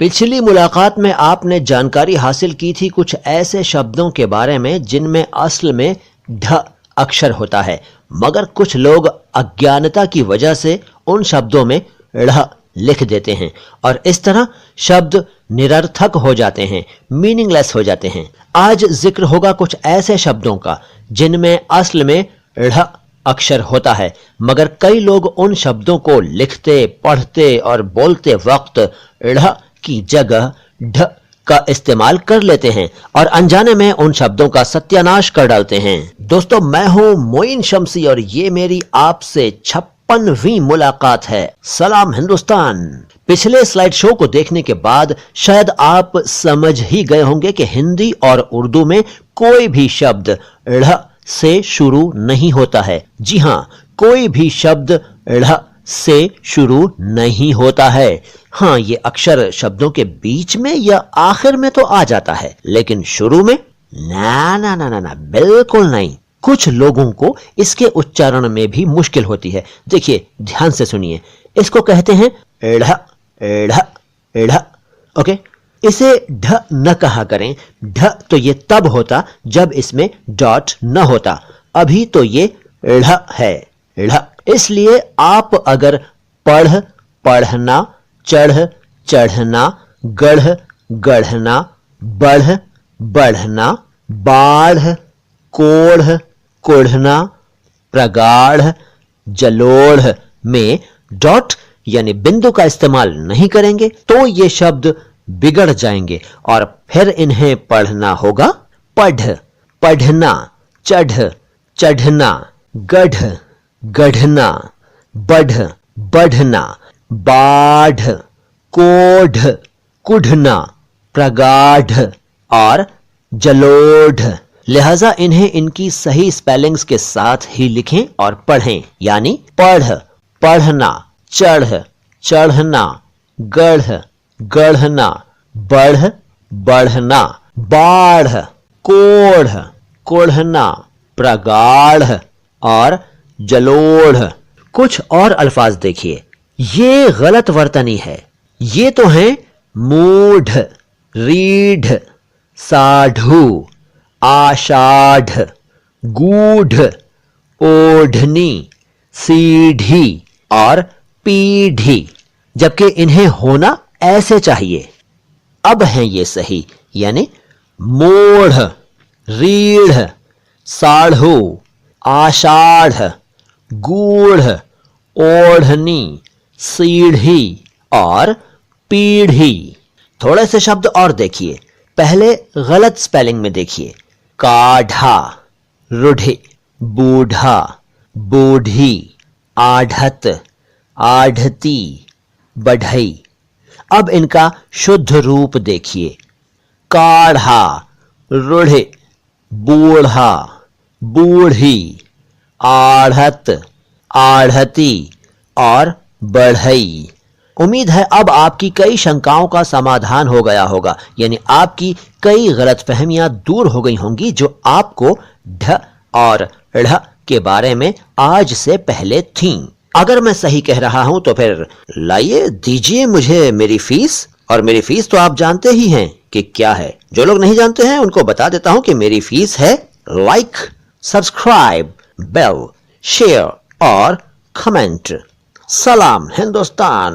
पिछली मुलाकात में आपने जानकारी हासिल की थी कुछ ऐसे शब्दों के बारे में जिनमें असल में ढ अक्षर होता है, मगर कुछ लोग अज्ञानता की वजह से उन शब्दों में ढ़ लिख देते हैं और इस तरह शब्द निरर्थक हो जाते हैं, मीनिंगलेस हो जाते हैं। आज जिक्र होगा कुछ ऐसे शब्दों का जिनमें असल में ढ़ अक्षर होता है, मगर कई लोग उन शब्दों को लिखते, पढ़ते और बोलते वक्त ढ़ की जगह ढ का इस्तेमाल कर लेते हैं और अनजाने में उन शब्दों का सत्यानाश कर डालते हैं। दोस्तों, मैं हूं मोइन शम्सी और ये मेरी आपसे 56वीं मुलाकात है। सलाम हिंदुस्तान। पिछले स्लाइड शो को देखने के बाद शायद आप समझ ही गए होंगे कि हिंदी और उर्दू में कोई भी शब्द ढ़ से शुरू नहीं होता है। जी हां, कोई भी शब्द ढ़ से शुरू नहीं होता है। हाँ, ये अक्षर शब्दों के बीच में या आखिर में तो आ जाता है, लेकिन शुरू में ना ना ना ना ना, बिल्कुल नहीं। कुछ लोगों को इसके उच्चारण में भी मुश्किल होती है। देखिए, ध्यान से सुनिए, इसको कहते हैं ढ़ ढ़ ढ़। ओके, इसे ढ न कहा करें। ढ तो ये तब होता जब इसमें डॉट न होता, अभी तो ये ढ़ है, ढ़। इसलिए आप अगर पढ़, पढ़ना, चढ़, चढ़ना, गढ़, गढ़ना, बढ़, बढ़ना, बाढ़, कोढ़, कोढ़ना, प्रगाढ़, जलोढ़ में डॉट यानी बिंदु का इस्तेमाल नहीं करेंगे तो ये शब्द बिगड़ जाएंगे और फिर इन्हें पढ़ना होगा पढ़, पढ़ना, चढ़, चढ़ना, गढ़, गढ़ना, बढ़, बढ़ना, बाढ़, कोढ़, कुढ़ना, प्रगाढ़ और जलोढ़। लिहाजा इन्हें इनकी सही स्पेलिंग्स के साथ ही लिखें और पढ़ें, यानी पढ़, पढ़ना, चढ़, चढ़ना, गढ़, गढ़ना, बढ़, बढ़ना, बाढ़, कोढ़, कोढ़ना, प्रगाढ़ और जलोढ़। कुछ और अल्फाज देखिए, ये गलत वर्तनी है। ये तो हैं मूढ़, रीढ़, साढ़ू, आषाढ़, गूढ़, ओढ़नी, सीढ़ी और पीढ़ी, जबकि इन्हें होना ऐसे चाहिए। अब हैं ये सही, यानी मूढ़, रीढ़, साढ़ू, आषाढ़, गूढ़, ओढ़नी, सीढ़ी और पीढ़ी। थोड़े से शब्द और देखिए। पहले गलत स्पेलिंग में देखिए। काढ़ा, रूढ़ी, बूढ़ा, बूढ़ी, आढ़त, आढ़ती, बढ़ई। अब इनका शुद्ध रूप देखिए। काढ़ा, रूढ़ी, बूढ़ा, बूढ़ी, आढ़त, आढ़ती और बढ़ई। उम्मीद है अब आपकी कई शंकाओं का समाधान हो गया होगा, यानी आपकी कई गलतफहमियां दूर हो गई होंगी जो आपको ढ और ढ़ के बारे में आज से पहले थीं। अगर मैं सही कह रहा हूं तो फिर लाइए दीजिए मुझे मेरी फीस। और मेरी फीस तो आप जानते ही हैं कि क्या है। जो लोग नहीं जानते हैं उनको बता देता हूं कि मेरी फीस है लाइक, सब्सक्राइब, बेल, शेयर और कमेंट। सलाम हिंदुस्तान।